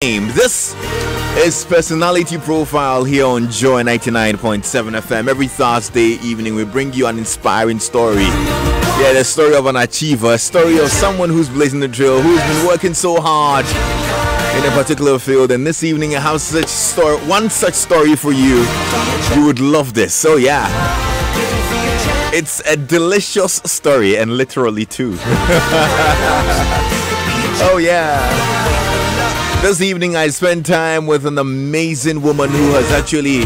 This is Personality Profile here on Joy 99.7 FM. Every Thursday evening, we bring you an inspiring story. Yeah, the story of an achiever, a story of someone who's blazing the trail, who's been working so hard in a particular field. And this evening, I have one such story for you. You would love this. So, yeah, it's a delicious story, and literally too. Oh, yeah. This evening, I spent time with an amazing woman who has actually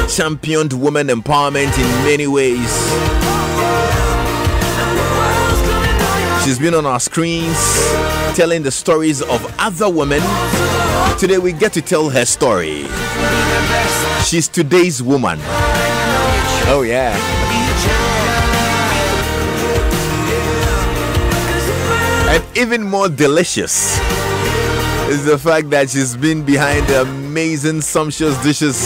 championed women empowerment in many ways. She's been on our screens telling the stories of other women. Today, we get to tell her story. She's today's woman. Oh, yeah. And even more delicious is the fact that she's been behind the amazing, sumptuous dishes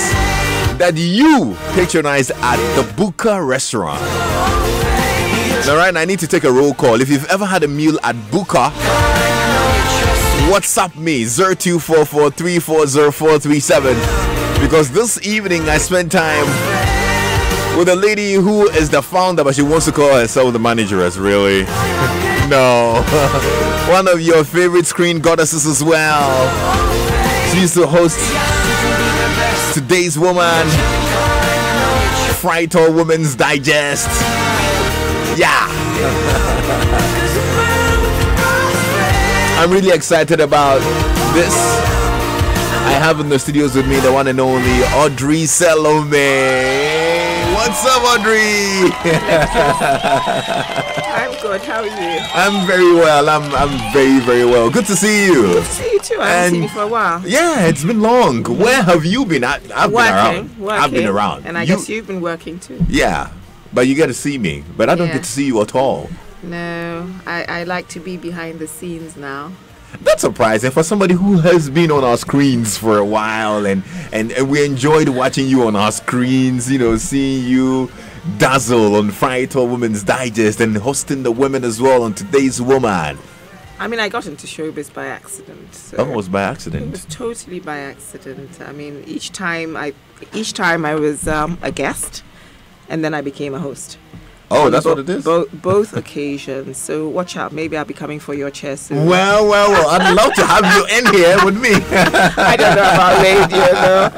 that you patronize at the Buka restaurant. Now, right now, I need to take a roll call. If you've ever had a meal at Buka, WhatsApp me 0244340437, because this evening I spent time with a lady who is the founder, but she wants to call herself the manageress. Really? No. One of your favorite screen goddesses as well. She used to host Today's Woman, Fright All Women's Digest. Yeah. I'm really excited about this. I have in the studios with me the one and only Audrey Salome. What's up, Audrey? I'm good. How are you? I'm very well. I'm very, very well. Good to see you. Good to see you too. I haven't seen you for a while. Yeah, it's been long. Where have you been? I've been around. I've been around. And I guess you've been working too. Yeah, but you get to see me. But I don't get to see you at all. No, I like to be behind the scenes now. That's surprising for somebody who has been on our screens for a while, and we enjoyed watching you on our screens, you know, seeing you dazzle on Fright All Women's Digest and hosting the women as well on Today's Woman. I mean, I got into showbiz by accident. So it was by accident. It was totally by accident. I mean, each time I was a guest, and then I became a host. Oh, that's what it is? Both occasions. So watch out. Maybe I'll be coming for your chair soon. Well. I'd love to have you in here with me. I don't know about radio, though.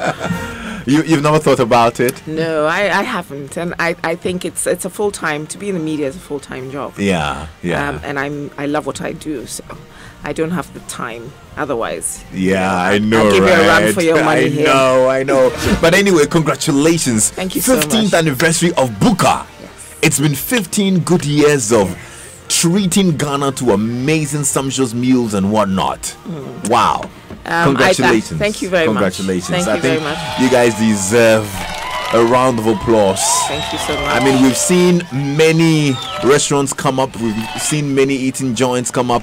You've never thought about it? No, I haven't. And I think it's a full-time, to be in the media is a full-time job. Yeah. And I love what I do, so I don't have the time otherwise. Yeah, I know, I'll give you a run for your money here. I know. But anyway, congratulations. Thank you so much. 15th anniversary of Buka. It's been 15 good years of treating Ghana to amazing, sumptuous meals and whatnot. Wow. Congratulations. Thank you very much. Congratulations. Thank you very much. You guys deserve a round of applause. Thank you so much. I mean, we've seen many restaurants come up. We've seen many eating joints come up.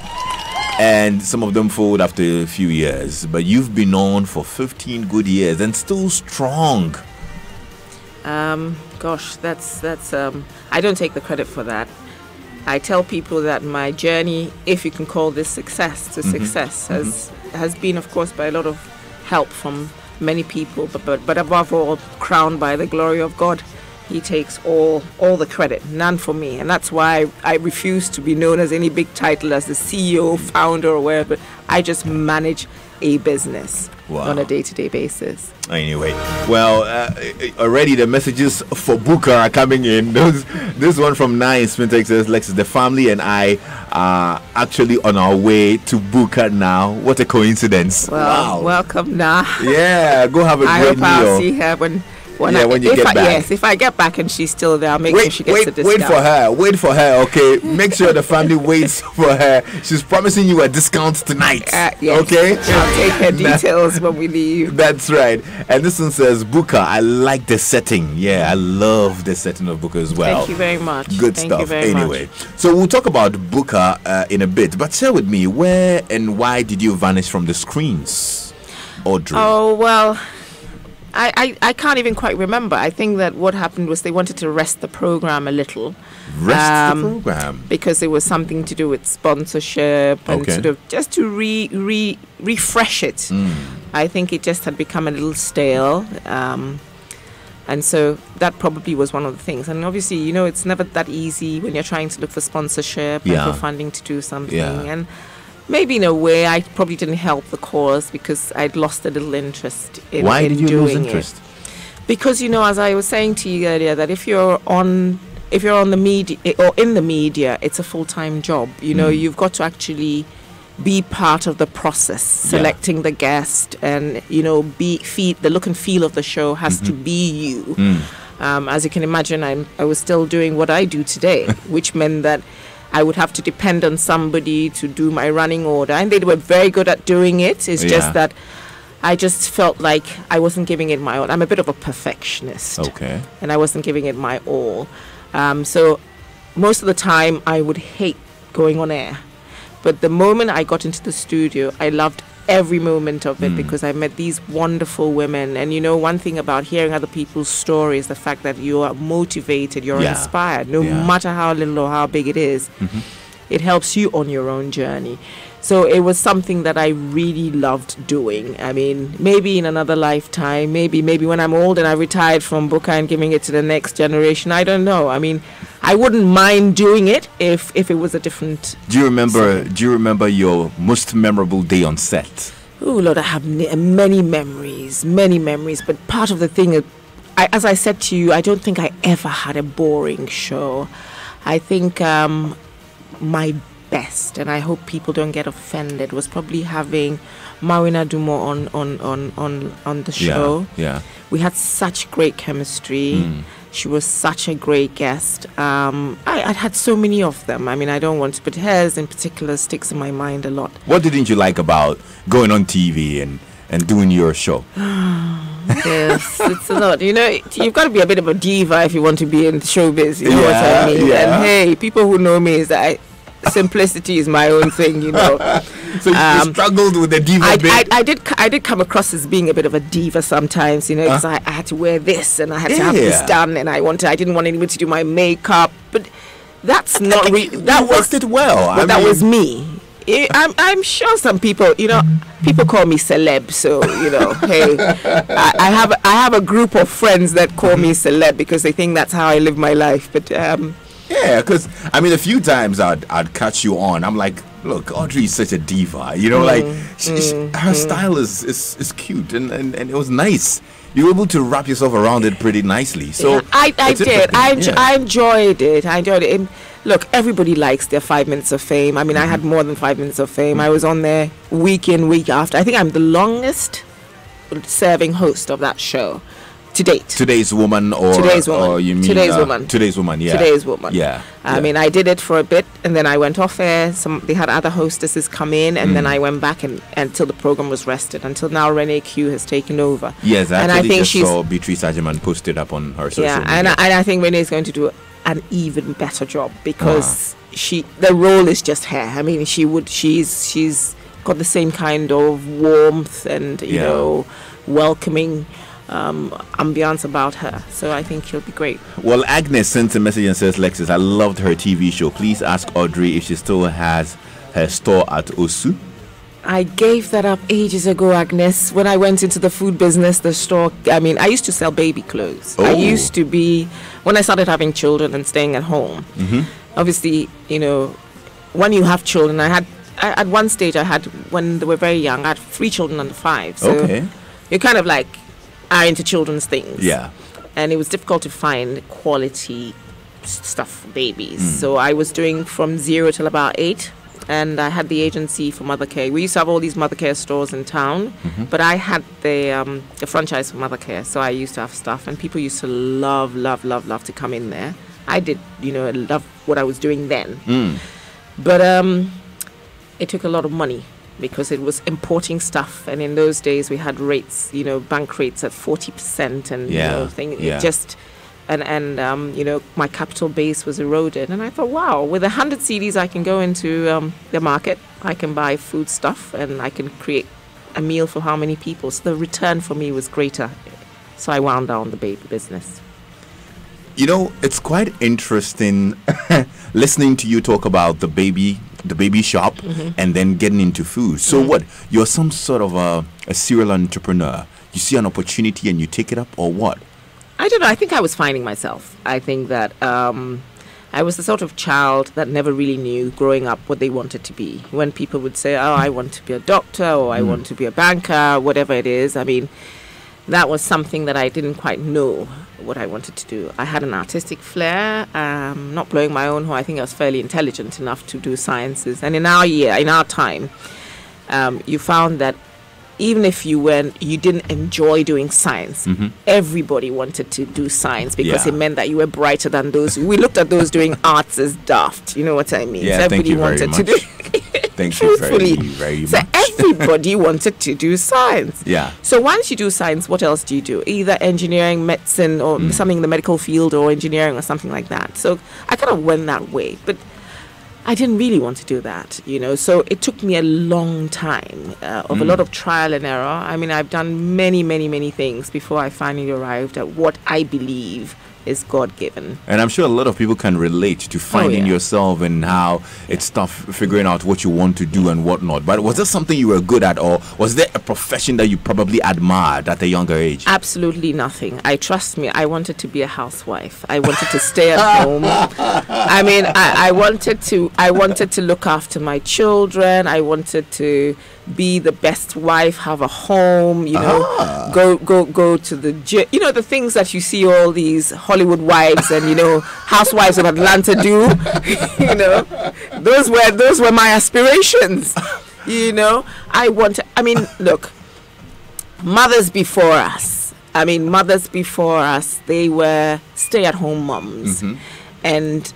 And some of them fold after a few years. But you've been on for 15 good years and still strong. Gosh, that's I don't take the credit for that. I tell people that my journey, if you can call this success, has been, of course, by a lot of help from many people, but above all, crowned by the glory of God. He takes all the credit, none for me, and that's why I refuse to be known as any big title as the CEO, founder, or whatever. I just manage a business on a day-to-day basis. Anyway, well, already the messages for Buka are coming in. This one from Nine Spintex says, Lexus, the family and I are actually on our way to Buka now. What a coincidence. Well, wow. Welcome now. Yeah, go have a great meal. I hope I'll see her when you get back. Yes, if I get back and she's still there, I'll make sure she gets a discount. Wait for her, okay? Make sure the family waits for her. She's promising you a discount tonight. Yes. Okay? I'll take her details when we leave. That's right. And this one says, Buka, I like the setting. Yeah, I love the setting of Buka as well. Thank you very much. Good stuff. Anyway, so we'll talk about Buka in a bit. But share with me, where and why did you vanish from the screens, Audrey? Oh, well, I can't even quite remember. I think that what happened was they wanted to rest the program a little. Rest the program? Because it was something to do with sponsorship and Okay. sort of just to refresh it. I think it just had become a little stale. And so that probably was one of the things. And obviously, you know, it's never that easy when you're trying to look for sponsorship and for funding to do something. Yeah. And maybe in a way, I probably didn't help the cause because I'd lost a little interest in Why did you lose doing interest? it. Because, you know, as I was saying to you earlier, that if you're on the media or in the media, it's a full-time job. You know, you've got to actually be part of the process, selecting the guest, and you know, the look and feel of the show has to be you. As you can imagine, I was still doing what I do today, which meant that I would have to depend on somebody to do my running order, and they were very good at doing it. It's just that I just felt like I wasn't giving it my all. I'm a bit of a perfectionist, and I wasn't giving it my all. So most of the time, I would hate going on air. But the moment I got into the studio, I loved every moment of it because I met these wonderful women. And you know, one thing about hearing other people's stories, the fact that you are motivated, you're inspired, no matter how little or how big it is, it helps you on your own journey. So it was something that I really loved doing. I mean, maybe in another lifetime, maybe when I'm old and I retired from Booker and giving it to the next generation, I don't know. I mean, I wouldn't mind doing it if it was a different. Do you remember your most memorable day on set? Oh Lord, I have many memories. But part of the thing, as I said to you, I don't think I ever had a boring show. I think my best, and I hope people don't get offended, was probably having Marina Dumont on the show. Yeah. We had such great chemistry. She was such a great guest. I had so many of them. I mean, I don't want to, but hers in particular sticks in my mind a lot. What didn't you like about going on TV and doing your show? Yes, it's a lot. You know, you've got to be a bit of a diva if you want to be in showbiz. You know what I mean? And hey, people who know me is that simplicity is my own thing, you know. So you struggled with the diva bit? I did come across as being a bit of a diva sometimes, you know, because I had to wear this and I had to have this done, and I didn't want anyone to do my makeup, but that's not that worked it well. But that was me. I'm sure some people, you know, people call me celeb, so you know, hey, I have a group of friends that call me celeb because they think that's how I live my life, but yeah, because I mean, a few times I'd catch you on. I'm like, look, Audrey is such a diva. You know, like her style is cute and it was nice. You were able to wrap yourself around it pretty nicely. So I did. I enjoyed it. Look, everybody likes their 5 minutes of fame. I mean, I had more than 5 minutes of fame. I was on there week in, week after. I think I'm the longest serving host of that show to date. Today's Woman, or you mean Today's Woman. Today's Woman, yeah. Today's Woman. Yeah. I mean, I did it for a bit, and then I went off air. They had other hostesses come in, and then I went back until the program was rested. Until now, Renee Q has taken over. Yes, I think she saw Beatrice Ajiman posted up on her social media. And I think Renee is going to do an even better job because the role is just her. I mean, she's got the same kind of warmth and you know, welcoming ambiance about her, so I think she'll be great. Well, Agnes sent a message and says, Lexis, I loved her TV show. Please ask Audrey if she still has her store at Osu. I gave that up ages ago, Agnes. When I went into the food business, the store, I mean, I used to sell baby clothes. I used to be, when I started having children and staying at home, obviously, you know, when you have children, at one stage when they were very young, I had 3 children under 5, so you're kind of like are into children's things. Yeah. And it was difficult to find quality stuff for babies. So I was doing from 0 till about 8. And I had the agency for Mother Care. We used to have all these Mother Care stores in town, but I had the franchise for Mother Care, so I used to have stuff, and people used to love to come in there. I did, you know, love what I was doing then. But it took a lot of money because it was importing stuff, and in those days we had rates, you know, bank rates at 40%, and you know, it just. And you know, my capital base was eroded, and I thought, wow, with 100 CDs I can go into the market, I can buy food stuff, and I can create a meal for how many people. So the return for me was greater So I wound down the baby business. You know, it's quite interesting listening to you talk about the baby shop, and then getting into food. So what? You're some sort of a serial entrepreneur. You see an opportunity and you take it up, or what? I don't know. I think I was finding myself. I think that I was the sort of child that never really knew growing up what they wanted to be. When people would say, oh, I want to be a doctor, or I want to be a banker, whatever it is. I mean, that was something that I didn't quite know what I wanted to do. I had an artistic flair, not blowing my own horn. I think I was fairly intelligent enough to do sciences. And in our time, you found that even if you didn't enjoy doing science, everybody wanted to do science because it meant that you were brighter than those. We looked at those doing arts as daft. You know what I mean? Yeah, so thank you very much. Thank you very, very so much. everybody wanted to do science. Yeah. So once you do science, what else do you do? Either engineering, medicine, or something in the medical field, or engineering, or something like that. So I kind of went that way. But I didn't really want to do that, you know. So it took me a long time of a lot of trial and error. I mean, I've done many, many, many things before I finally arrived at what I believe is God-given. And I'm sure a lot of people can relate to finding yourself and how it's tough figuring out what you want to do and whatnot. But was there something you were good at, or was there a profession that you probably admired at a younger age? Absolutely nothing. Trust me, I wanted to be a housewife. I wanted to stay at home. I mean, I wanted to look after my children. I wanted to be the best wife, have a home, you know, go to the gym, you know, the things that you see all these Hollywood wives and, you know, housewives of Atlanta do. You know, those were my aspirations. You know, look, mothers before us, they were stay-at-home moms. And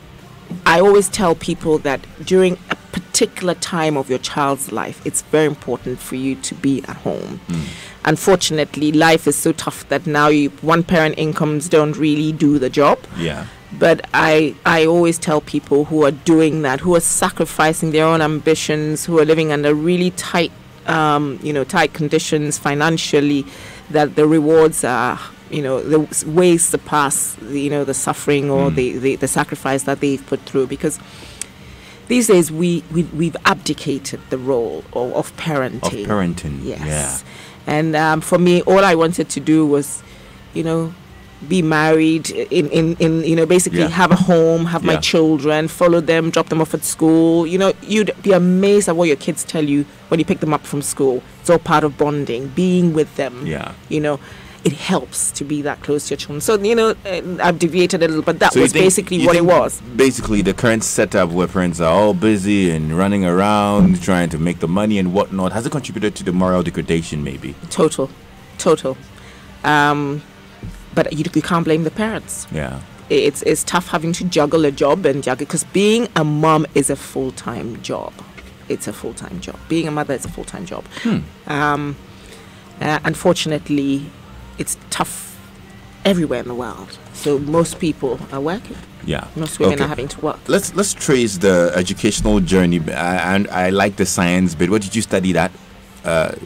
I always tell people that during a particular time of your child's life, it's very important for you to be at home. Unfortunately, life is so tough that now one-parent incomes don't really do the job. Yeah. But I always tell people who are doing that, who are sacrificing their own ambitions, who are living under really tight conditions financially, that the rewards are, you know, the ways surpass, you know, the suffering or the sacrifice that they've put through. Because these days we've abdicated the role of parenting. Of parenting, yes. Yeah. And for me, all I wanted to do was, you know, be married, in you know, basically have a home, have my children, follow them, drop them off at school. You know, you'd be amazed at what your kids tell you when you pick them up from school. It's all part of bonding, being with them. Yeah. You know, it helps to be that close to your children. So, you know, I've deviated a little, but that was basically what it was. Basically, the current setup where parents are all busy and running around, trying to make the money and whatnot, has it contributed to the moral degradation, maybe? Total. But you can't blame the parents. Yeah. It's tough having to juggle a job because being a mom is a full-time job. It's a full-time job. Being a mother is a full-time job. Unfortunately, it's tough everywhere in the world. So most people are working. Yeah. Most women are having to work. Let's trace the educational journey. And I like the science bit. What did you study that? I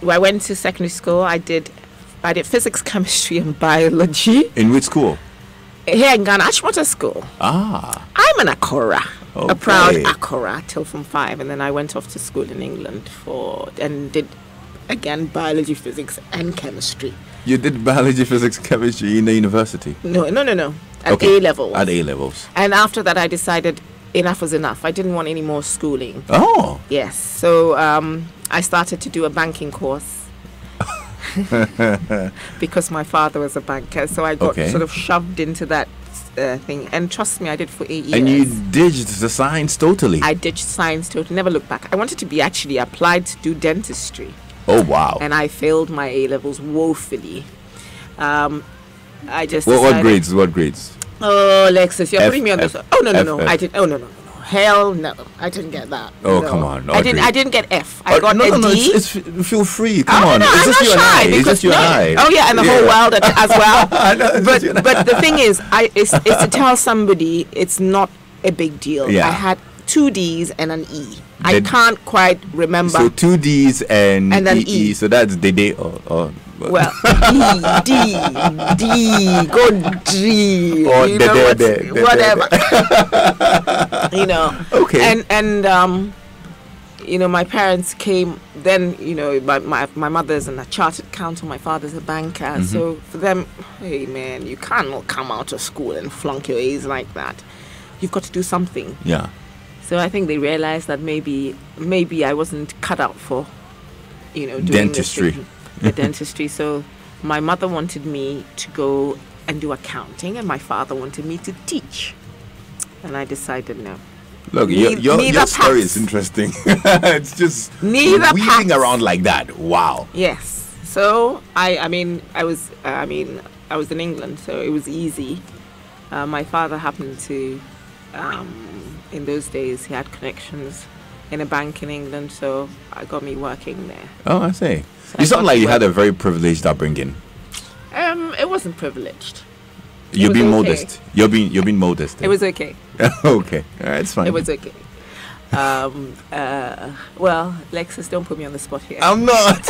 went to secondary school. I did physics, chemistry, and biology. In which school? Here in Ghana, Ashwater School. I'm an Akora. Okay. A proud Akora till from 5, and then I went off to school in England and did again biology, physics, and chemistry. You did biology, physics, chemistry in the university? No. At A levels. At A levels. And after that, I decided enough was enough. I didn't want any more schooling. Oh. Yes. So I started to do a banking course. Because my father was a banker, so I got sort of shoved into that thing. And trust me, I did for 8 years. And you ditched the science totally? I ditched science totally, never looked back. I wanted to be actually applied to do dentistry. Oh, wow. And I failed my A levels woefully. I just What grades? Oh, Lexus, you're putting me on this. Oh, no. I did. Oh, no. Hell no, I didn't get that. Oh, no. Come on. I didn't get F. I got a D. It's feel free. Come on. No, it's just you and I. It's just you and I. Oh, yeah, and the whole world as well. But the thing is, it's to tell somebody it's not a big deal. Yeah. I had 2 D's and an E. I can't quite remember. So 2 D's and then E. So that's Dede or well, D, go D, or you know, whatever. You know. Okay. And you know, my parents came then, you know, my mother's a chartered accountant, my father's a banker. So for them, hey man, you can't come out of school and flunk your A's like that. You've got to do something. Yeah. So I think they realized that maybe I wasn't cut out for, you know, doing dentistry. The dentistry. So my mother wanted me to go and do accounting, and my father wanted me to teach. And I decided no. Look, your story is interesting. It's just weaving around like that. Wow. Yes. So I mean I was in England, so it was easy. My father happened to, in those days, he had connections in a bank in England, so I got me working there. Oh, I see. So You sound like you had a very privileged upbringing. It wasn't privileged. You're being okay. modest. You're being modest. It was okay. Okay. All right, it's fine. It was okay. Well, Lexus, don't put me on the spot here. I'm not.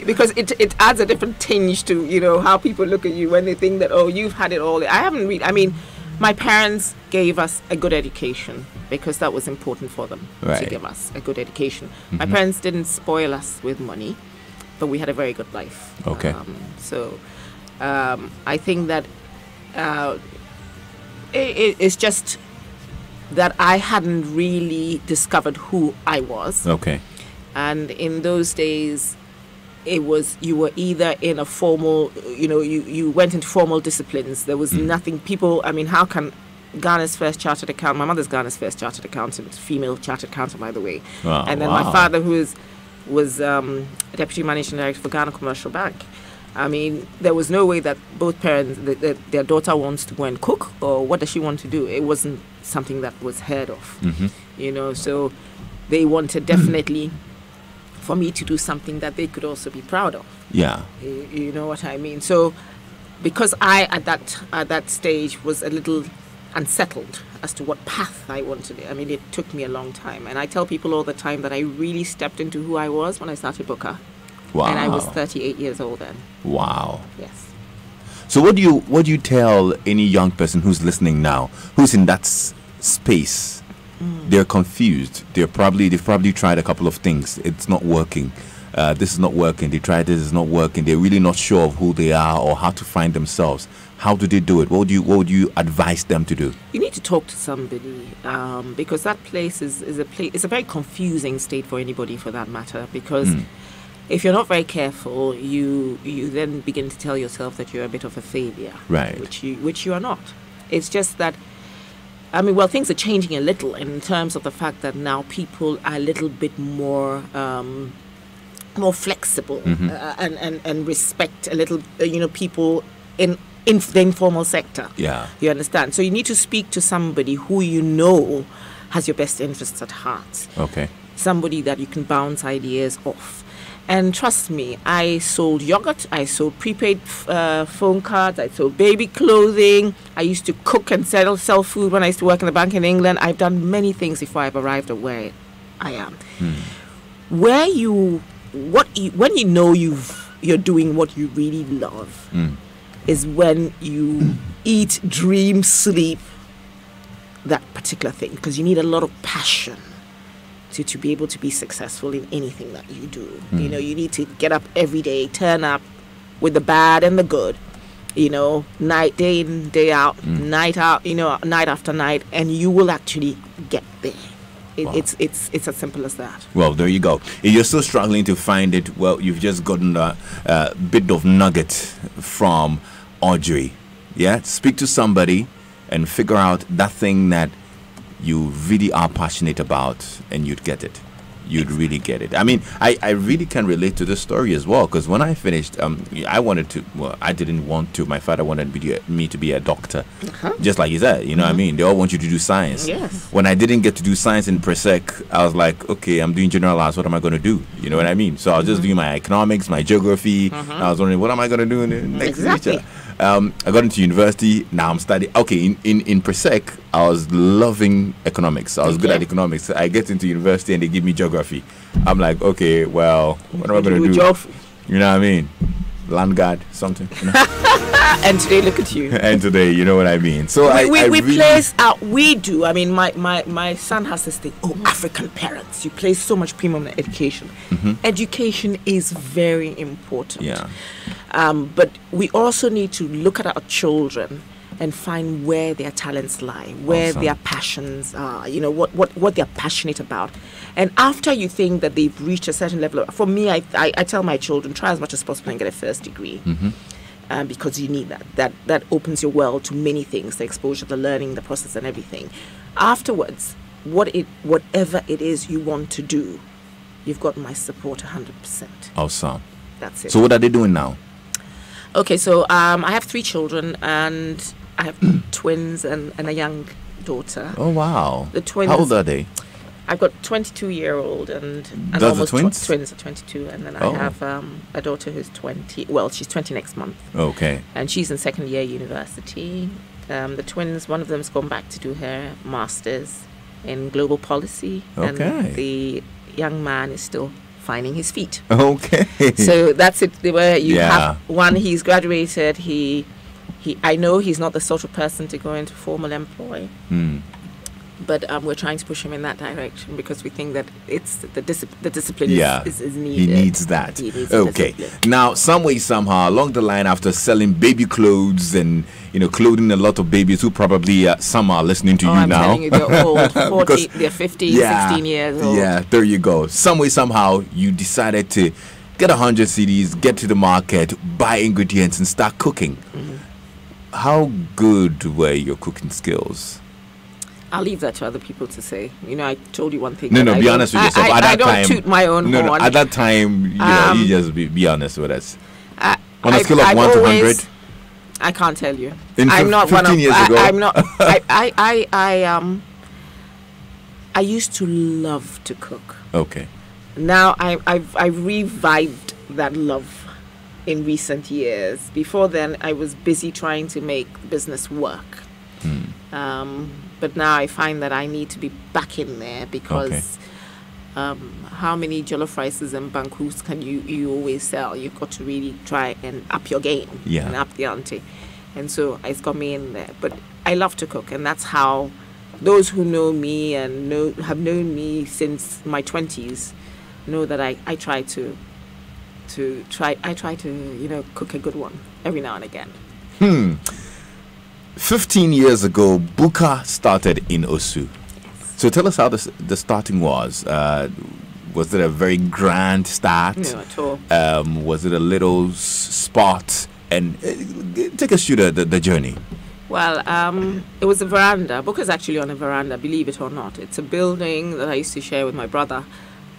Because it adds a different tinge to, you know, how people look at you when they think that, oh, you've had it all. I haven't really. I mean, my parents gave us a good education because that was important for them to give us a good education. My parents didn't spoil us with money, but we had a very good life. Okay. So I think that it's just that I hadn't really discovered who I was. Okay. And in those days, it was, you were either in a formal, you know, you went into formal disciplines. There was nothing, people, I mean, how can Ghana's first chartered accountant, my mother's Ghana's first chartered accountant, female chartered accountant, by the way. Wow, and then my father, who was deputy managing director for Ghana Commercial Bank. I mean, there was no way that both parents, their daughter wants to go and cook, or what does she want to do? It wasn't something that was heard of, you know. So they wanted definitely for me to do something that they could also be proud of. Yeah. You know what I mean? So because I, at that stage, was a little unsettled as to what path I wanted. I mean, it took me a long time. And I tell people all the time that I really stepped into who I was when I started Booker. Wow. And I was 38 years old then. Wow. Yes. So what do you tell any young person who's listening now, who's in that space? They're confused. They've probably tried a couple of things. It's not working. This is not working. They tried this, it's not working. They're really not sure of who they are or how to find themselves. How do they do it? What would you advise them to do? You need to talk to somebody, because that place is a place. It's a very confusing state for anybody, for that matter. Because if you're not very careful, you then begin to tell yourself that you're a bit of a failure, right? Which you are not. It's just that, I mean, well, things are changing a little in terms of the fact that now people are a little bit more flexible and respect a little, people in the informal sector. Yeah. You understand? So you need to speak to somebody who you know has your best interests at heart. Okay. Somebody that you can bounce ideas off. And trust me, I sold yogurt, I sold prepaid phone cards, I sold baby clothing, I used to cook and sell food when I used to work in the bank in England. I've done many things before I've arrived at where I am. When you know you're doing what you really love, is when you eat, dream, sleep that particular thing, because you need a lot of passion to be able to be successful in anything that you do. You know, you need to get up every day, turn up with the bad and the good, day in, day out, night out, night after night, and you will actually get there. Wow. It's as simple as that. Well, there you go. If you're still struggling to find it, well, you've just gotten a bit of nugget from Audrey. Yeah, speak to somebody and figure out that thing that you really are passionate about, and you'd get it. You'd really get it. I mean, I really can relate to this story as well, because when I finished, I didn't want to. My father wanted me to be a doctor, just like you said. You know what I mean? They all want you to do science. Yes. When I didn't get to do science in Presec, I was like, okay, I'm doing general arts. What am I going to do? You know what I mean? So I was just doing my economics, my geography. I was wondering, what am I going to do in the next future? I got into university. Now I'm studying. Okay, in Presec, I was loving economics. I was good at economics. I get into university and they give me geography. I'm like, okay, well, what am I going to do? Geography. You know what I mean? Land guard, something. You know? And today, look at you. And today, you know what I mean. So we really place out. We do. I mean, my son has this thing. Oh, African parents, you place so much premium on education. Education is very important. Yeah. But we also need to look at our children and find where their talents lie, where their passions are, you know, what they're passionate about. And after you think that they've reached a certain level, for me, I tell my children, try as much as possible and get a first degree. Because you need that. That opens your world to many things, the exposure, the learning, the process and everything. Afterwards, whatever it is you want to do, you've got my support 100%. Awesome. That's it. So what are they doing now? Okay, so I have 3 children and I have twins and a young daughter. Oh, wow. The twins. How old are they? I've got 22-year-old and Those are almost twins? Twins are 22, and then I have a daughter who's 20. Well, she's 20 next month. Okay. And she's in second year university. The twins, one of them's gone back to do her master's in global policy. Okay. And the young man is still finding his feet. Okay. So that's it. You have one. He's graduated. I know he's not the sort of person to go into formal employ. But we're trying to push him in that direction because we think that it's the discipline is needed. He needs that. He needs okay. Now, some way, somehow, along the line, after selling baby clothes and clothing a lot of babies who probably some are listening to you I'm now. Telling you, they're old, 40, they're 15, 16 years old. Yeah, there you go. Some way, somehow, you decided to get 100 CDs, get to the market, buy ingredients, and start cooking. How good were your cooking skills? I'll leave that to other people to say. I told you one thing. No, be honest with yourself. I don't toot my own horn. No, at that time, you just be honest with us. On a scale of 1 to 100? I can't tell you. I'm not 15 years ago? I'm not. I used to love to cook. Okay. Now I've revived that love in recent years. Before then, I was busy trying to make business work. But now I find that I need to be back in there because how many jollof rices and bankus can you always sell? You've got to really try and up your game and up the ante. And so it's got me in there. But I love to cook, and that's how those who know me and have known me since my 20s know that I try to cook a good one every now and again. 15 years ago, Buka started in Osu. Yes. So tell us how the starting was. Was it a very grand start? No, at all. Was it a little spot? And take us through the journey. Well, it was a veranda. Buka's actually on a veranda, believe it or not. It's a building that I used to share with my brother,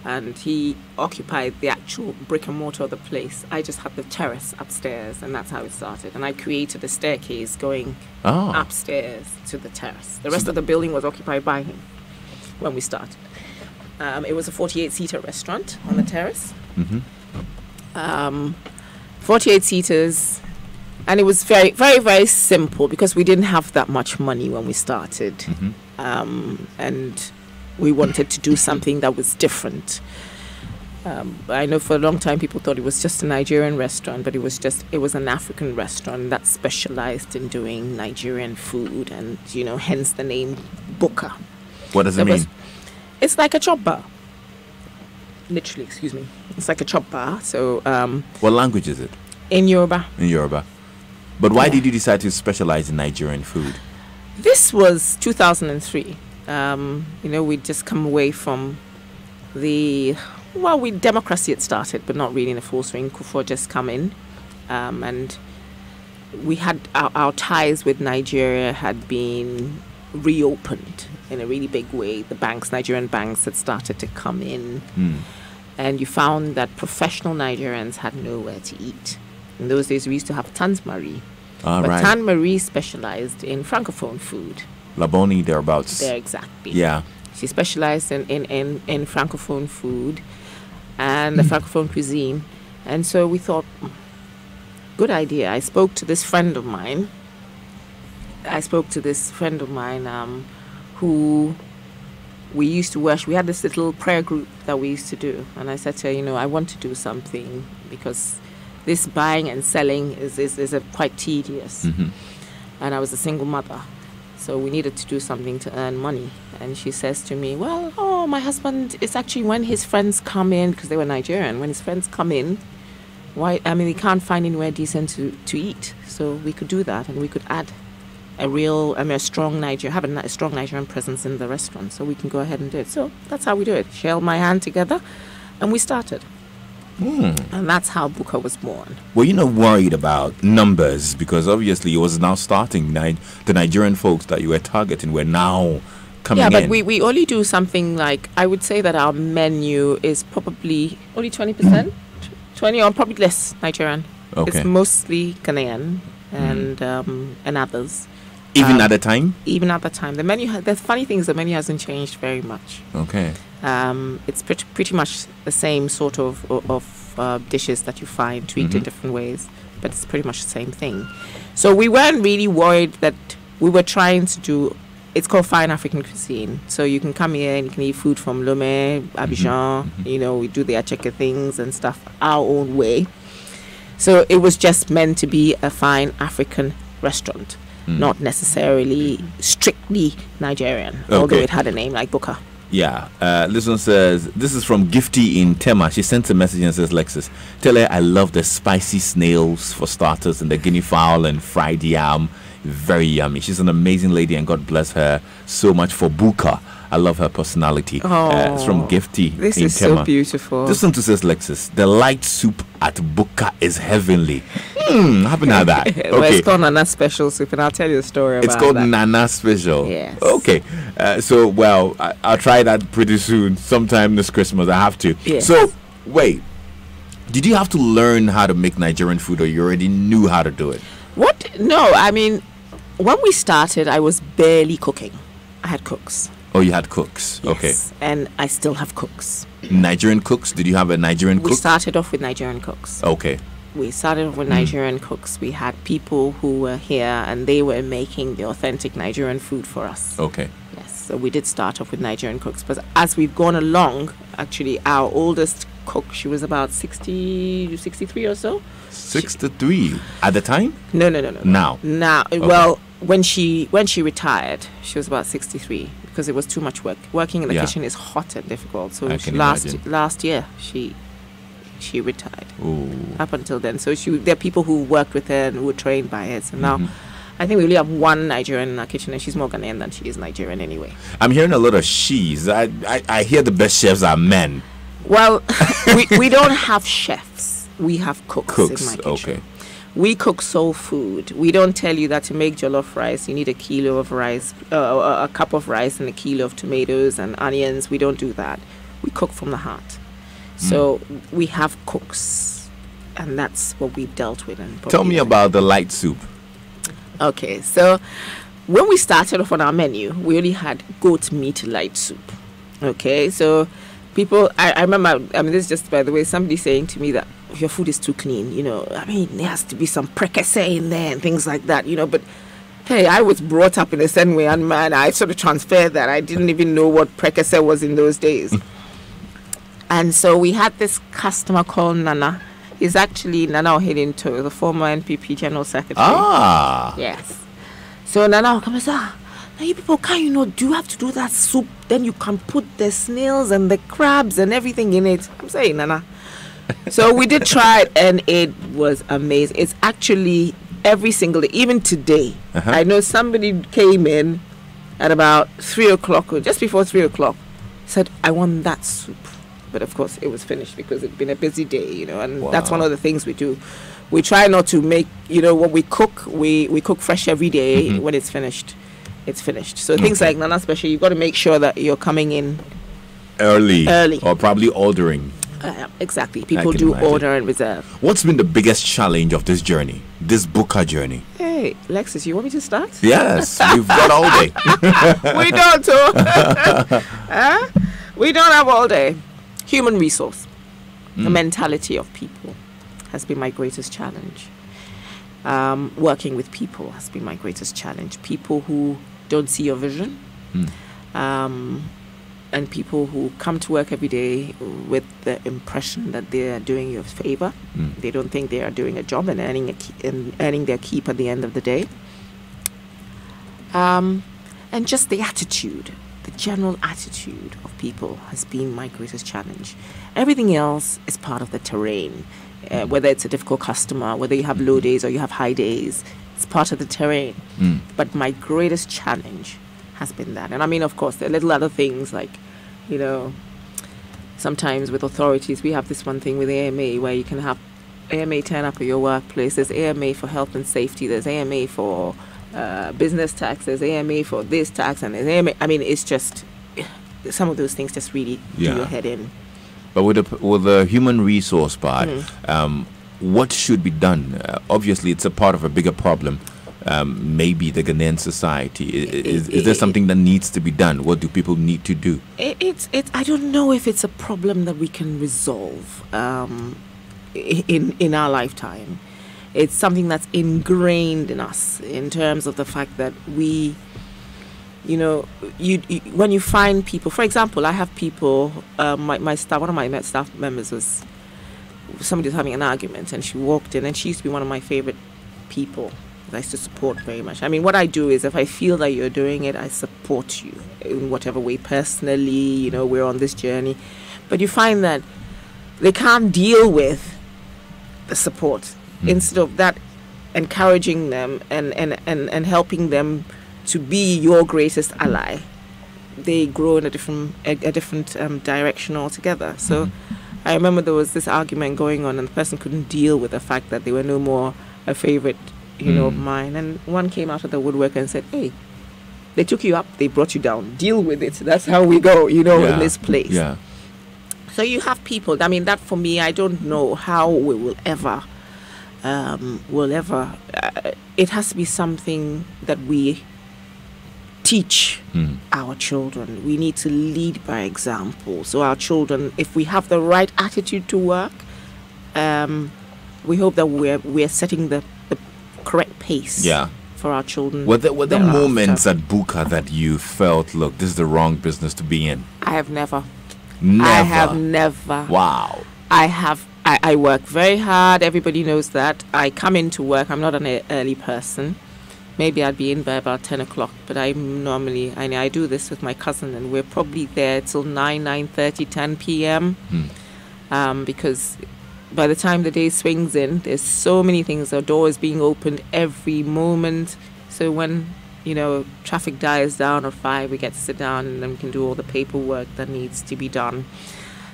and he occupied the actual brick and mortar of the place. I just had the terrace upstairs, and that's how it started. And I created a staircase going upstairs to the terrace. The rest of the building was occupied by him when we started. It was a 48-seater restaurant on the terrace. 48 seaters, and it was very, very, very simple because we didn't have that much money when we started. And we wanted to do something that was different. I know for a long time people thought it was just a Nigerian restaurant, but it was an African restaurant that specialized in doing Nigerian food, and hence the name Buka. What does it mean? It's like a chop bar. Literally, excuse me. It's like a chop bar. So what language is it? In Yoruba. In Yoruba. But why did you decide to specialize in Nigerian food? This was 2003. We'd just come away from democracy had started, but not really in a full swing. Kufuor just come in, and we had our ties with Nigeria had been reopened in a really big way. The Nigerian banks had started to come in, and you found that professional Nigerians had nowhere to eat. In those days, we used to have Tante Marie, but Tante Marie specialized in francophone food. Laboni, thereabouts. There, exactly. Yeah. She specialized in francophone food and the francophone cuisine. And so we thought, good idea. I spoke to this friend of mine. Who we used to worship. We had this little prayer group that we used to do. And I said to her, I want to do something because this buying and selling is quite tedious. And I was a single mother. So we needed to do something to earn money. And she says to me, well, my husband, it's actually when his friends come in, because they were Nigerian, when his friends come in, we can't find anywhere decent to eat. So we could do that, and we could add a strong Nigerian presence in the restaurant. So we can go ahead and do it. So that's how we do it. She held my hand together, and we started. And that's how Buka was born. Were you not worried about numbers? Because obviously it was now starting. The Nigerian folks that you were targeting were now coming in. Yeah, but we only do something like, I would say that our menu is probably only 20%, 20 or probably less Nigerian. Okay. It's mostly Ghanaian and others. Even at the time? Even at the time. The funny thing is the menu hasn't changed very much. Okay. It's pretty much the same sort of dishes that you find tweaked in different ways, but it's pretty much the same thing. So we weren't really worried that we were trying to do, it's called fine African cuisine. So you can come here and you can eat food from Lomé, Abidjan, we do the acheke things and stuff our own way. So it was just meant to be a fine African restaurant, not necessarily strictly Nigerian, although it had a name like Buka. Yeah, this one says, this is from Gifty in Tema. She sent a message and says, Lexus, tell her I love the spicy snails for starters and the guinea fowl and fried yam. Very yummy. She's an amazing lady and God bless her so much for Buka. I love her personality. It's from Gifty This in is Tema. so beautiful. This one too says, Lexus, the light soup at Buka is heavenly. Haven't had that. Okay. Well, it's called Nana Special Soup, and I'll tell you a story about it. It's called Nana Special. Yes. Okay. I'll try that pretty soon. Sometime this Christmas, I have to. Yes. So, wait. Did you have to learn how to make Nigerian food, or you already knew how to do it? What? No, I mean, when we started, I was barely cooking. I had cooks. Oh, you had cooks. Yes. Okay. And I still have cooks. Nigerian cooks? Did you have a Nigerian cook? We started off with Nigerian cooks. Okay. We started off with Nigerian cooks. We had people who were here and they were making the authentic Nigerian food for us. Okay. Yes, so we did start off with Nigerian cooks. But as we've gone along, actually, our oldest cook, she was about 63 or so. 63 at the time? No. Now? Okay. Well, when she retired, she was about 63 because it was too much work. Working in the kitchen is hot and difficult. So last year, she retired. Ooh. Up until then. So there are people who worked with her and who were trained by her. So now I think we only have one Nigerian in our kitchen, and she's more Ghanaian than she is Nigerian anyway. I'm hearing a lot of she's. I hear the best chefs are men. Well, we don't have chefs. We have cooks in my kitchen. Okay. We cook soul food. We don't tell you that to make jollof rice, you need a kilo of rice, a cup of rice and a kilo of tomatoes and onions. We don't do that. We cook from the heart. So we have cooks, and that's what we've dealt with. And tell me about the light soup. Okay, so when we started off on our menu, we only had goat meat light soup. Okay, so people, I remember, this is just by the way, somebody saying to me that your food is too clean, there has to be some prekese in there and things like that, but hey, I was brought up in a certain way, and man, I sort of transferred that. I didn't even know what prekese was in those days. And so we had this customer called Nana. He's actually Nana Ohedinto, the former NPP General Secretary. Ah. Yes. So Nana will come and say, now you people do you have to do that soup? Then you can put the snails and the crabs and everything in it. I'm saying, Nana. So we did try it, and it was amazing. It's actually every single day, even today. I know somebody came in at about 3 o'clock, or just before 3 o'clock, said, I want that soup. But of course, it was finished because it'd been a busy day, and that's one of the things we do. We try not to make, what we cook, we cook fresh every day. When it's finished, it's finished. So things like Nana Special, you've got to make sure that you're coming in early. Or probably ordering. Exactly. People do order and reserve. What's been the biggest challenge of this journey, this Buka journey? Hey, Lexus, you want me to start? Yes, we've got all day. We don't, we don't have all day. Human resource, the mentality of people has been my greatest challenge. Working with people has been my greatest challenge. People who don't see your vision, and people who come to work every day with the impression that they are doing you a favor. They don't think they are doing a job and earning their keep at the end of the day. And just the attitude, the general attitude of people has been my greatest challenge. Everything else is part of the terrain. Whether it's a difficult customer, whether you have low days or you have high days, it's part of the terrain. But my greatest challenge has been that. And I mean, of course, there are little other things like, sometimes with authorities, we have this one thing with AMA where you can have AMA turn up at your workplace. There's AMA for health and safety. There's AMA for business tax. There's AMA for this tax. And there's AMA. I mean, it's just, some of those things just really do your head in. But with the human resource part, what should be done? Obviously, it's a part of a bigger problem. Maybe the Ghanaian society. Is there something that needs to be done? What do people need to do? I don't know if it's a problem that we can resolve in our lifetime. It's something that's ingrained in us in terms of the fact that we, when you find people, for example, I have people, my staff, one of my staff members was, somebody was having an argument and she walked in, and she used to be one of my favorite people. I used to support very much. I mean, what I do is if I feel that you're doing it, I support you in whatever way. Personally, we're on this journey. But you find that they can't deal with the support. Instead of that, encouraging them and helping them to be your greatest ally, they grow in a different direction altogether. So I remember there was this argument going on and the person couldn't deal with the fact that they were no more a favorite of mine, and one came out of the woodwork and said, hey, they took you up, they brought you down, deal with it. That's how we go, in this place. So you have people, I mean, that for me, I don't know how we will ever it has to be something that we teach our children. We need to lead by example. So our children, if we have the right attitude to work, we hope that we're setting the correct pace for our children. Were there moments at Buka that you felt, look, this is the wrong business to be in? I have never. Never? I have never. Wow. I work very hard. Everybody knows that. I come into work. I'm not an early person. Maybe I'd be in by about 10 o'clock. But I do this with my cousin, and we're probably there till 9:30, 10 p.m. Because by the time the day swings in, there's so many things. The door is being opened every moment. So when, traffic dies down at 5, we get to sit down and then we can do all the paperwork that needs to be done.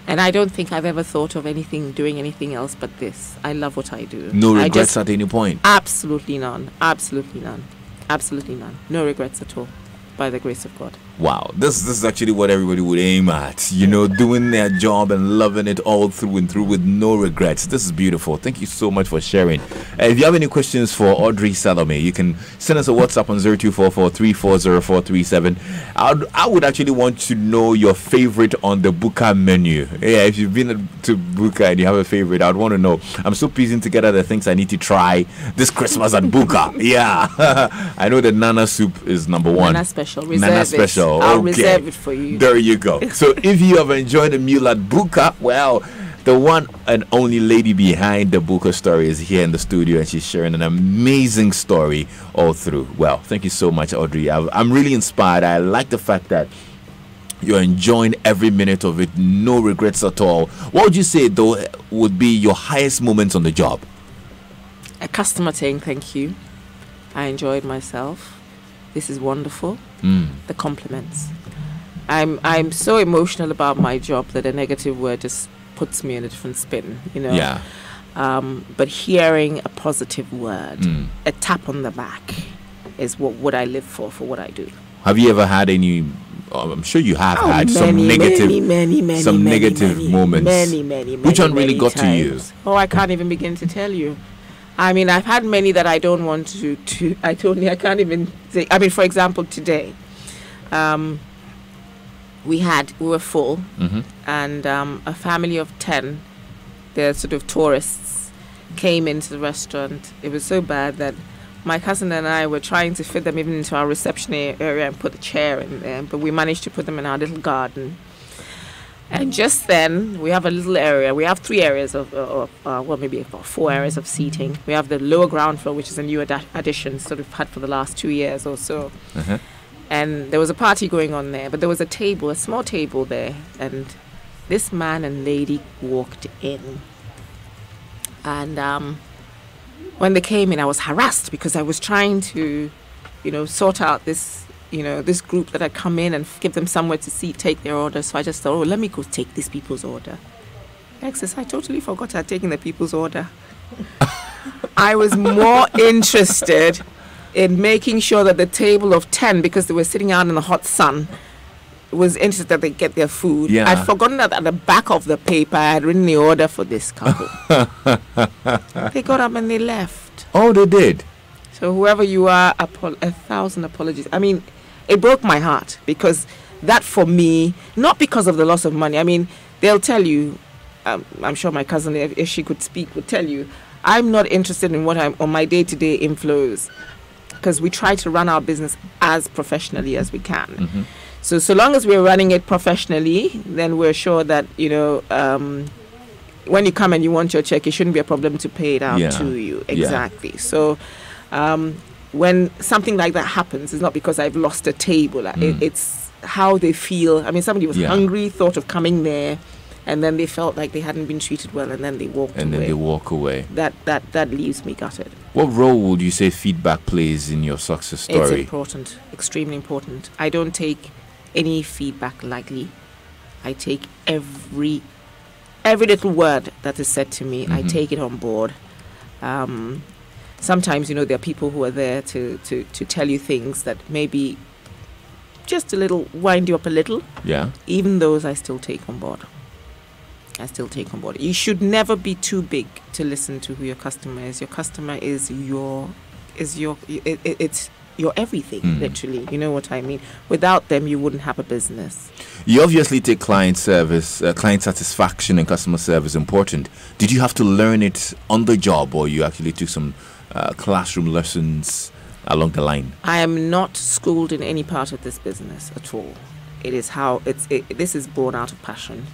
And I don't think I've ever thought of doing anything else but this. I love what I do. No regrets at any point? Absolutely none. Absolutely none. Absolutely none. No regrets at all, by the grace of God. Wow, this is actually what everybody would aim at, doing their job and loving it all through and through with no regrets. This is beautiful. Thank you so much for sharing. If you have any questions for Audrey Salome, you can send us a WhatsApp on 0244340437. I would actually want to know your favorite on the Buka menu. Yeah, if you've been to Buka and you have a favorite, I'd want to know. I'm still piecing together the things I need to try this Christmas at Buka. Yeah, I know the Nana soup is number one. Nana special. Nana special. I'll reserve it for you. There you go. So if you have enjoyed the meal at Buka, well, the one and only lady behind the Buka story is here in the studio, and she's sharing an amazing story all through. Well, thank you so much, Audrey. I'm really inspired. I like the fact that you're enjoying every minute of it, no regrets at all. What would you say, though, would be your highest moments on the job? A customer saying thank you. I enjoyed myself. This is wonderful. The compliments. I'm so emotional about my job that a negative word just puts me in a different spin, Yeah. But hearing a positive word, a tap on the back, is what I live for what I do. Have you ever had any? I'm sure you have had some negative moments. Many. Which one really got to you? Oh, I can't even begin to tell you. I mean, I've had many that I don't want to I can't even say. I mean, for example, today, we were full, and a family of 10, they're sort of tourists, came into the restaurant. It was so bad that my cousin and I were trying to fit them even into our reception area and put a chair in there, but we managed to put them in our little garden. And just then, we have a little area. We have 3 areas well, maybe about 4 areas of seating. We have the lower ground floor, which is a new addition, sort of had for the last 2 years or so. Uh-huh. And there was a party going on there, but there was a small table there, and this man and lady walked in. And when they came in, I was harassed because I was trying to, sort out this group that had come in and give them somewhere to sit, take their order. So I just thought, let me go take these people's order. Alexis, I totally forgot I had taken the people's order. I was more interested in making sure that the table of 10, because they were sitting out in the hot sun, was interested that they get their food. Yeah. I'd forgotten that at the back of the paper I had written the order for this couple. They got up and they left. Oh, they did? So whoever you are, 1,000 apologies. I mean, it broke my heart, because that for me, not because of the loss of money. I mean, they'll tell you, I'm sure my cousin, if she could speak, would tell you, I'm not interested in what I'm on my day-to-day inflows, because we try to run our business as professionally as we can. Mm-hmm. So long as we're running it professionally, then we're sure that, when you come and you want your check, it shouldn't be a problem to pay it out to you. Exactly. Yeah. So when something like that happens, it's not because I've lost a table. It's how they feel. I mean, somebody was hungry, thought of coming there, and then they felt like they hadn't been treated well, and then they walked away. And then they walk away. That leaves me gutted. What role would you say feedback plays in your success story? It's important, extremely important. I don't take any feedback lightly. I take every little word that is said to me. Mm-hmm. I take it on board. Sometimes, there are people who are there to tell you things that maybe just a little wind you up a little. Yeah. Even those I still take on board. You should never be too big to listen to who your customer is. Your customer is your everything, literally. You know what I mean? Without them, you wouldn't have a business. You obviously take client service, client satisfaction and customer service important. Did you have to learn it on the job, or you actually took some classroom lessons along the line? I am not schooled in any part of this business at all. It is how this is born out of passion.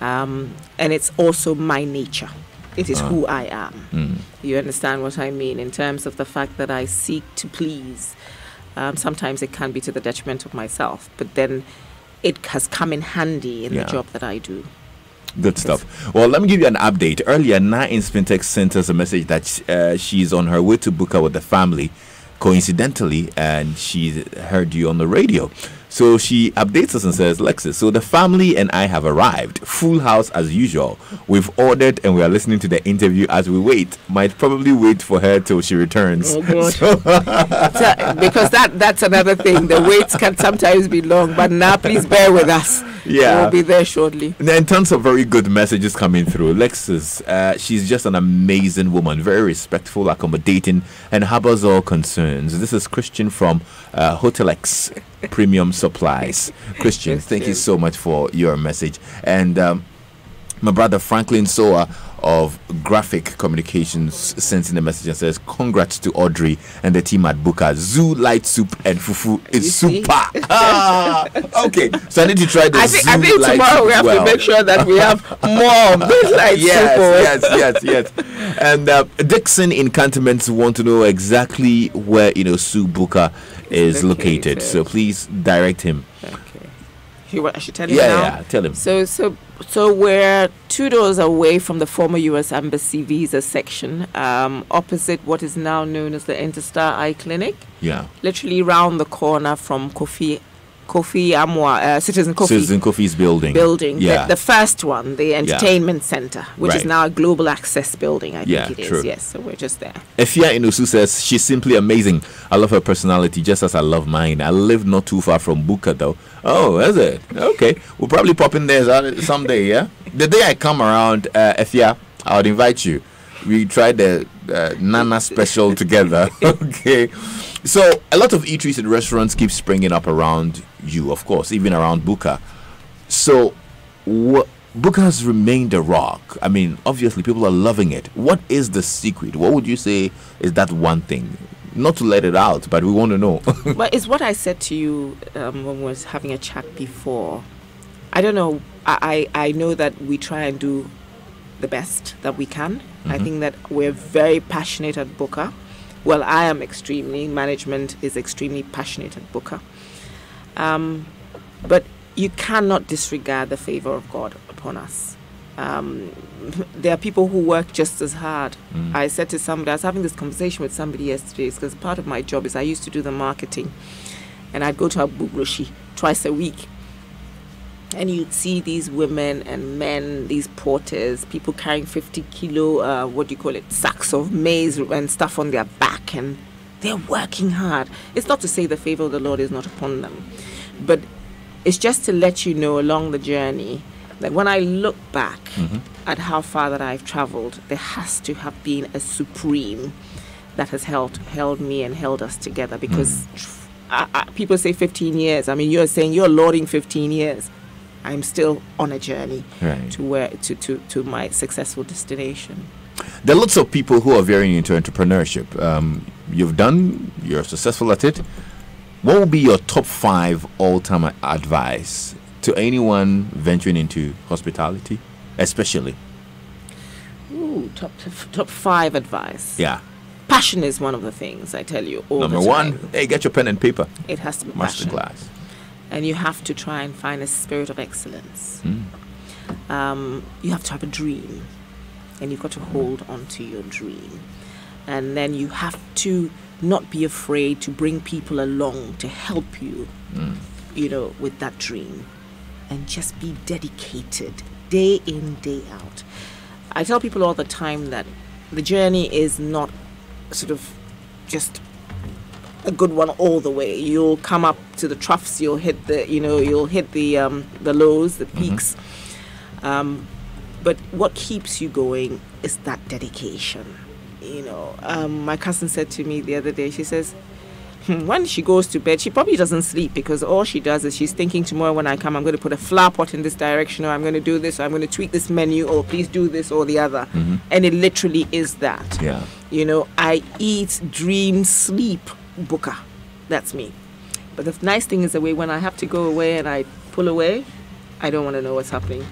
And it's also my nature. It is who I am. You understand what I mean? In terms of the fact that I seek to please. Sometimes it can be to the detriment of myself, but then it has come in handy in the job that I do. Good stuff. Well, let me give you an update. Earlier, Na in Spintex sent us a message that she's on her way to Buka with the family, coincidentally, and she heard you on the radio. So she updates us and says, Lexus, so the family and I have arrived. Full house as usual. We've ordered and we are listening to the interview as we wait. Might probably wait for her till she returns. Oh, God. Because that's another thing. The waits can sometimes be long, but now please bear with us. Yeah. We'll be there shortly. And tons of very good messages coming through. Lexus, she's just an amazing woman. Very respectful, accommodating, and harbors all concerns. This is Christian from Hotel X Premium Supplies. Christian, thank you so much for your message. And my brother Franklin Soa of Graphic Communications sends in a message and says, congrats to Audrey and the team at Buka. Zoo light soup and fufu is super. Okay, so I need to try the I think tomorrow we have to make sure that we have more of this light soup. Yes. And Dixon in Cantonments want to know exactly where Zoo Buka is located. So please direct him. Okay. I should tell him now? Yeah, tell him. So we're 2 doors away from the former U.S. Embassy visa section, opposite what is now known as the Interstar Eye Clinic. Yeah. Literally round the corner from Kofi Amwa, Citizen Kofi's building. Yeah. The first one, the entertainment center, which is now a global access building, I think it is. Yes, so we're just there. Efia Inusu says, she's simply amazing. I love her personality just as I love mine. I live not too far from Buka though. Oh, is it? Okay. We'll probably pop in there someday, yeah? The day I come around, Efia, I would invite you. We try the Nana special together. Okay. So a lot of eateries and restaurants keep springing up around you, of course, even around Buka. So Book has remained a rock. I mean, obviously, people are loving it. What is the secret? What would you say is that one thing? Not to let it out, but we want to know. But it's what I said to you when we was having a chat before. I don't know. I know that we try and do the best that we can. I think that we're very passionate at Booker. Well, I am extremely. Management is extremely passionate at Booker. But you cannot disregard the favor of God upon us. There are people who work just as hard. I said to somebody, I was having this conversation with somebody yesterday, because part of my job is I used to do the marketing, and I'd go to Abuburushi twice a week, and you'd see these women and men, these porters, people carrying 50 kilo, sacks of maize and stuff on their back, and they're working hard. It's not to say the favor of the Lord is not upon them, but it's just to let you know along the journey that when I look back at how far that I've traveled, there has to have been a supreme that has held me and held us together. Because people say 15 years. I mean, you're saying you're lauding 15 years. I'm still on a journey to my successful destination. There are lots of people who are veering into entrepreneurship. You're successful at it. What would be your top 5 all-time advice to anyone venturing into hospitality, especially? Ooh, top 5 advice. Yeah. Passion is one of the things, I tell you. Number 1, hey, get your pen and paper. It has to be passion. Masterclass. And you have to try and find a spirit of excellence. You have to have a dream, and you've got to hold on to your dream. And then you have to not be afraid to bring people along to help you, with that dream. And just be dedicated, day in, day out. I tell people all the time that the journey is not sort of just a good one all the way. You'll come up to the troughs, you'll hit the lows, the peaks. But what keeps you going is that dedication. My cousin said to me the other day, she says, when she goes to bed, she probably doesn't sleep, because all she does is she's thinking, tomorrow when I come, I'm going to put a flower pot in this direction, or I'm going to do this, or I'm going to tweak this menu, or please do this or the other. And it literally is that. Yeah. I eat, dream, sleep, Booker. That's me. But the nice thing is the way when I have to go away and I pull away, I don't want to know what's happening.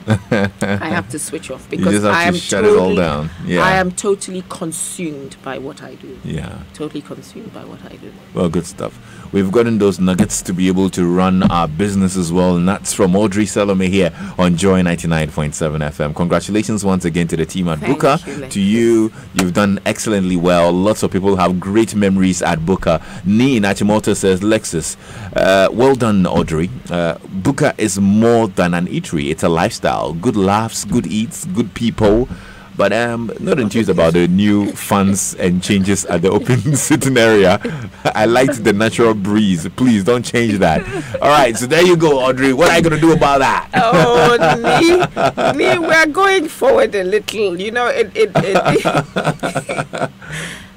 I have to switch off, because you just have I am to shut it all down. Yeah. I am totally consumed by what I do. Yeah. Totally consumed by what I do. Well, good stuff. We've gotten those nuggets to be able to run our business as well, and that's from Audrey Salome here on Joy 99.7 FM. Congratulations once again to the team at Booker. To you, you've done excellently well. Lots of people have great memories at Booker. Nee Nachimoto says, Lexus, well done, Audrey. Booker is more than an eatery. It's a lifestyle. Good laughs, good eats, good people. But I'm not enthused about the new funds and changes at the open sitting area. I liked the natural breeze. Please don't change that. All right, so there you go, Audrey. What are you going to do about that? Oh, Nee, we're going forward a little.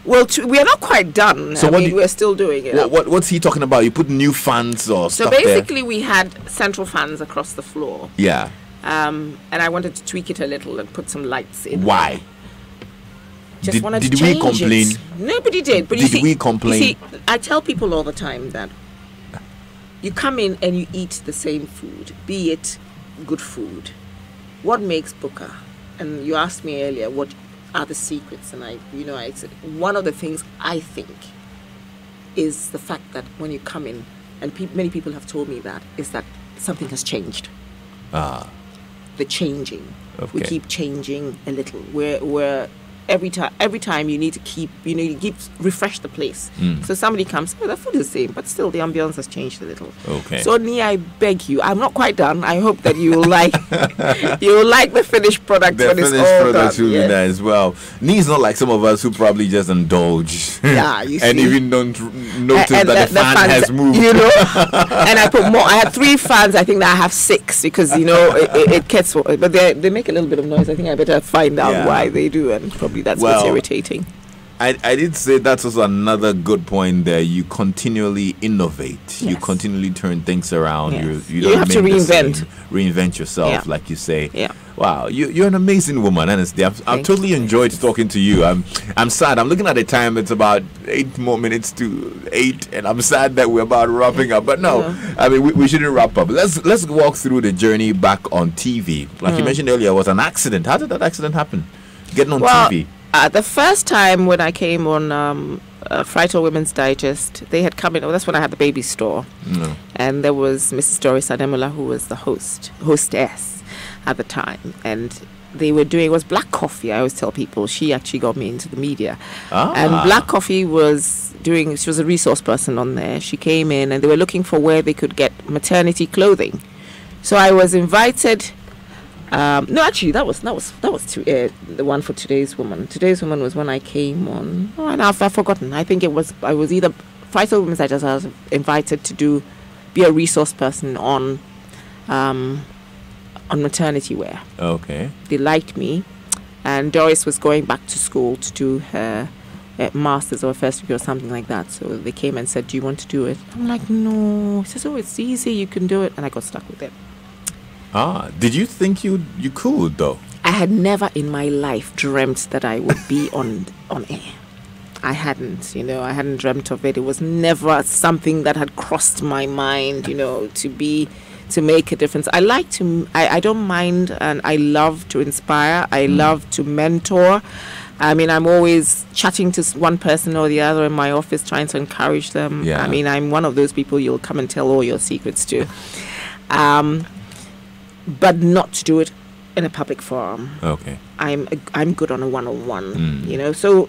Well, we are not quite done. So we're still doing it. What's he talking about? You put new fans or stuff there? So basically, we had central fans across the floor. Yeah. And I wanted to tweak it a little and put some lights in. Why? Just wanted to change it. Did we complain? Nobody did. But did we complain? You see, I tell people all the time that you come in and you eat the same food, be it good food. What makes Booker? And you asked me earlier, what are the secrets? And I said one of the things I think is the fact that when you come in, and many people have told me that, is that something has changed. The changing. Okay. We keep changing a little. We're every time you need to keep refresh the place. So somebody comes, the food is the same, but still the ambience has changed a little. Okay. So Nee, I beg you, I'm not quite done. I hope that you will like the finished product. The finished product will be nice as well. Nee is not like some of us who probably just indulge. Yeah, you see. And even don't notice that the fan fans, has moved. And I put more. I had 3 fans. I think that I have 6 because it gets. But they make a little bit of noise. I think I better find out why they do, and probably that's what's irritating. I did say that's also another good point there. You continually innovate. Yes. You continually turn things around. Yes. You don't have to reinvent yourself, like you say. Yeah. Wow, you're an amazing woman. Honestly, I've totally enjoyed talking to you. I'm sad. I'm looking at the time. It's about 8 more minutes to 8, and I'm sad that we're about wrapping up. But no, I mean we shouldn't wrap up. Let's walk through the journny back on TV. Like you mentioned earlier, it was an accident. How did that accident happen? Getting on TV. The first time when I came on Frightened Women's Digest, they had come in. That's when I had the baby store, and there was Mrs. Doris Ademola, who was the hostess at the time, and they were doing, it was black coffee. I always tell people she actually got me into the media. And black coffee was doing, she was a resource person on there. She came in and they were looking for where they could get maternity clothing. So I was invited. No, actually, that was the one for Today's Woman. Today's Woman was when I came on. Oh, and I've forgotten. I think I was either Frightened Women's Digest. I was invited to be a resource person on maternity wear. Okay. They liked me, and Doris was going back to school to do her master's or first degree or something like that. So they came and said, "Do you want to do it?" I'm like, "No." She says, "Oh, it's easy. You can do it," and I got stuck with it. Did you think you could though? I had never in my life dreamt that I would be on air. I hadn't dreamt of it. It was never something that had crossed my mind, to make a difference. I don't mind, and I love to inspire. I love to mentor. I mean, I'm always chatting to one person or the other in my office, trying to encourage them. Yeah. I mean, I'm one of those people you'll come and tell all your secrets to. But not to do it in a public forum. Okay. I'm good on a one-on-one, So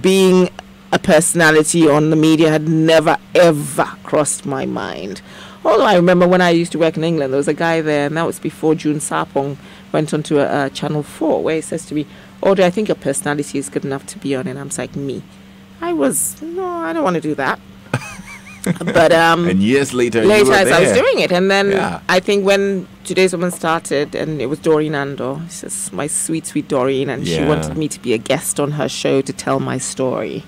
being a personality on the media had never ever crossed my mind. Although I remember when I used to work in England, there was a guy there, and that was before June Sarpong went on to Channel 4, where he says to me, "Audrey, I think your personality is good enough to be on." And I'm like, "Me? I don't want to do that." But and years later I was doing it, and then I think when Today's Woman started, and it was Doreen Ando, she's my sweet Doreen, and she wanted me to be a guest on her show to tell my story.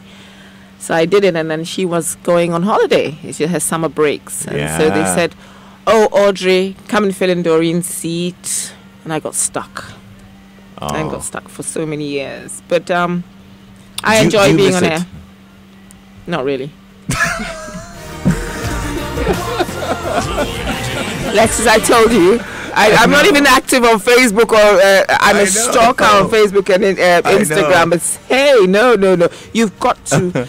So I did it, and then she was going on holiday. She has summer breaks, and so they said, "Oh, Audrey, come and fill in Doreen's seat," and I got stuck. I got stuck for so many years, but I enjoy being on air. Not really. As I told you, I'm not even active on Facebook, or I'm a stalker on Facebook and Instagram. But hey, no, you've got to.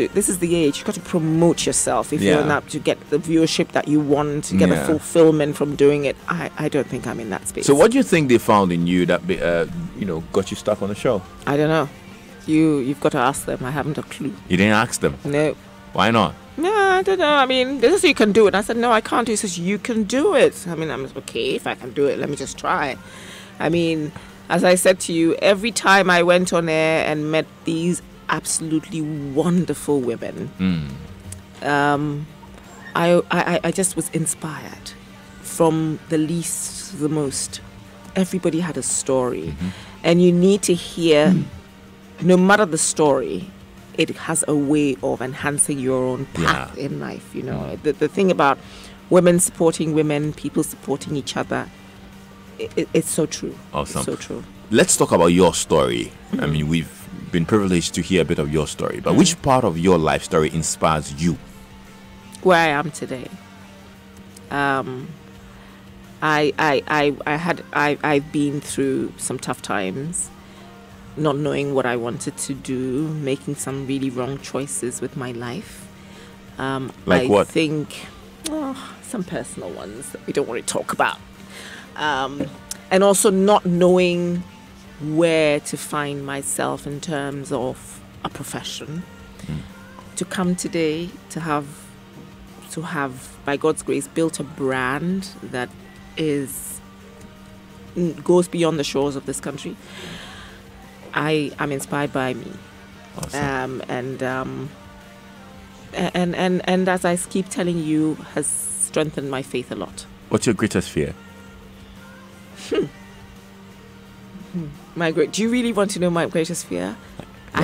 This is the age. You've got to promote yourself if you're not to get the viewership that you want, to get the fulfillment from doing it. I don't think I'm in that space. So, what do you think they found in you that got you stuck on the show? I don't know. You've got to ask them. I haven't a clue. You didn't ask them? No. Why not? No, I don't know. I mean, they said you can do it. And I said, no, I can't do it. He says, you can do it. I mean, I'm okay, if I can do it, let me just try. I mean, as I said to you, every time I went on air and met these absolutely wonderful women, I just was inspired from the least to the most. Everybody had a story. And you need to hear, no matter the story, it has a way of enhancing your own path in life. The thing about women supporting women, people supporting each other, it's so true. Awesome. It's so true. Let's talk about your story. I mean, we've been privileged to hear a bit of your story, but which part of your life story inspires you? Where I am today. I've been through some tough times, not knowing what I wanted to do, making some really wrong choices with my life. Like what? I think some personal ones that we don't want to talk about. And also not knowing where to find myself in terms of a profession. To come today to have, by God's grace, built a brand that goes beyond the shores of this country. I am inspired by me. Awesome. And as I keep telling you, has strengthened my faith a lot. What's your greatest fear? Do you really want to know my greatest fear? Yeah. I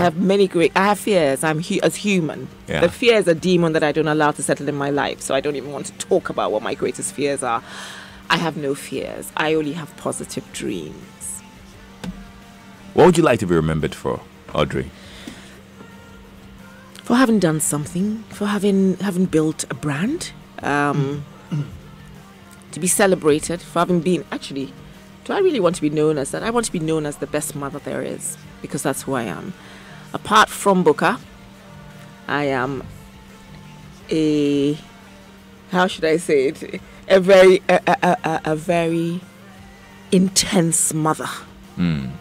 have fears. I'm as human. Yeah. The fear is a demon that I don't allow to settle in my life. So I don't even want to talk about what my greatest fears are. I have no fears. I only have positive dreams. What would you like to be remembered for, Audrey? For having done something, for having built a brand, to be celebrated, for having been, actually, do I really want to be known as that? I want to be known as the best mother there is, because that's who I am. Apart from Buka, I am how should I say it? A very intense mother.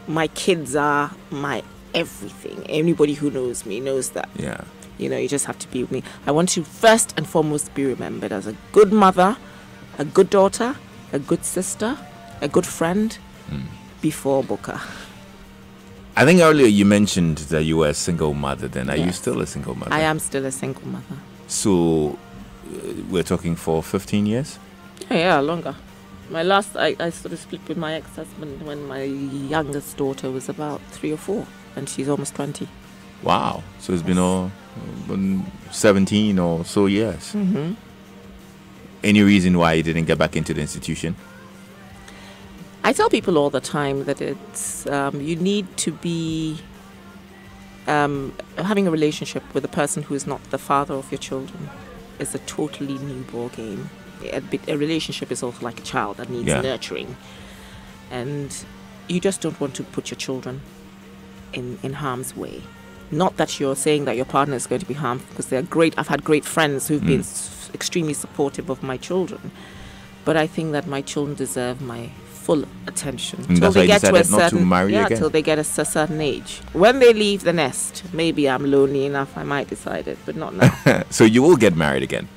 My kids are my everything. Anybody who knows me knows that. Yeah. You know, you just have to be with me. I want to first and foremost be remembered as a good mother, a good daughter, a good sister, a good friend, before Buka. I think earlier you mentioned that you were a single mother then. Are Yes. you still a single mother? I am still a single mother. So, we're talking for 15 years? Yeah, longer. My last, I sort of split with my ex-husband when my youngest daughter was about 3 or 4, and she's almost 20. Wow. So it's been all 17 or so years. Mm-hmm. Any reason why you didn't get back into the institution? I tell people all the time that it's you need to be having a relationship with a person who is not the father of your children is a totally new ball game. A relationship is also like a child that needs nurturing, and you just don't want to put your children in harm's way. Not that you're saying that your partner is going to be harmed, because they're great. I've had great friends who've been extremely supportive of my children, but I think that my children deserve my full attention till they get to a certain again. Till they get a certain age. When they leave the nest, maybe I'm lonely enough. I might decide it, but not now. So you will get married again?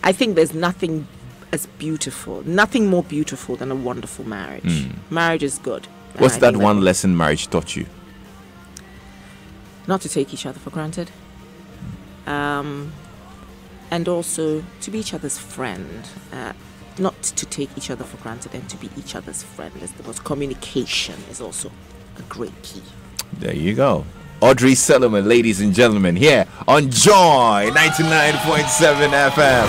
I think there's nothing more beautiful than a wonderful marriage. Marriage is good. What's that one lesson marriage taught you? Not to take each other for granted. And also to be each other's friend. Not to take each other for granted, and to be each other's friend is the most. Communication is also a great key. There you go. Audrey Solomon, ladies and gentlemen, here on Joy 99.7 FM.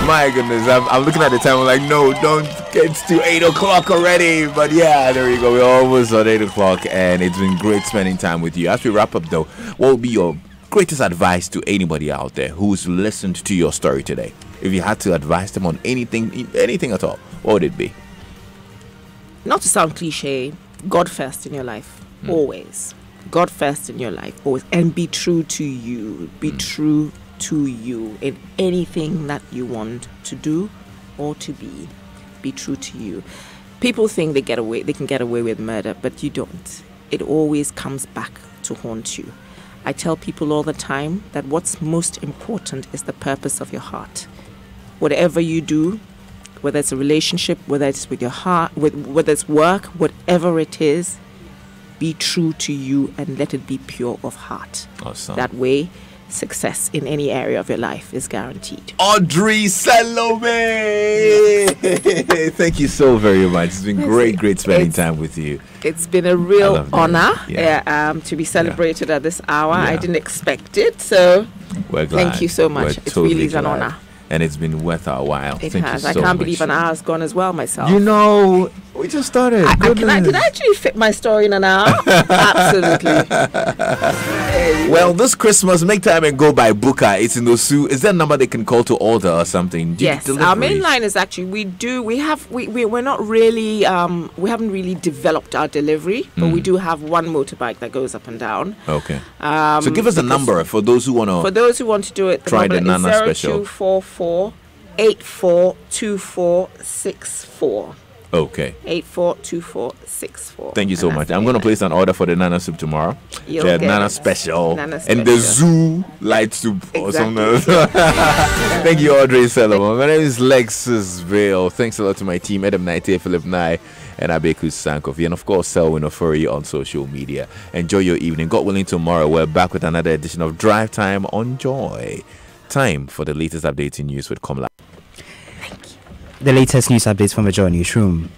My goodness, I'm looking at the time. I'm like, no, don't get to 8 o'clock already. But yeah, there you go. We're almost at 8 o'clock, and it's been great spending time with you. As we wrap up, though, what will be your greatest advice to anybody out there who's listened to your story today? If you had to advise them on anything at all, what would it be? Not to sound cliche, God first in your life, always. God first in your life, always. And be true to you. Be true to you in anything that you want to do or to be. Be true to you. People think they can get away with murder, but you don't. It always comes back to haunt you. I tell people all the time that what's most important is the purpose of your heart. Whatever you do, whether it's a relationship, whether it's with your heart, whether it's work, whatever it is, be true to you and let it be pure of heart. Awesome. That way, success in any area of your life is guaranteed. Audrey Salome! Thank you so very much. It's been great spending time with you. It's been a real honor to be celebrated at this hour. I didn't expect it, so we're glad. Thank you so much. It really is an honor. And it's been worth our while. It Thank has. You I so can't much. believe an hour's gone as well myself. You know, we just started. Did I actually fit my story in an hour? Absolutely. Well, this Christmas, make time and go by Buka. It's in Osu. Is there a number they can call to order or something? Yes, our main line is actually we haven't really developed our delivery, but we do have one motorbike that goes up and down. Okay. So give us a number for those who want to. For those who want to do it, try the Nana special. 0244-842464. Okay. 842464. Thank you so much. I'm going to place an order for the Nana soup tomorrow. The Nana special. And the zoo light soup or something. Thank you, Audrey Solomon. My name is Lexus Vale. Thanks a lot to my team, Adam Naite, Philip Nye, and Abeku Sankofi. And of course, Selwyn Ofori on social media. Enjoy your evening. God willing, tomorrow we're back with another edition of Drive Time on Joy. Time for the latest updates in news with Komla. The latest news updates from the Joy Newsroom.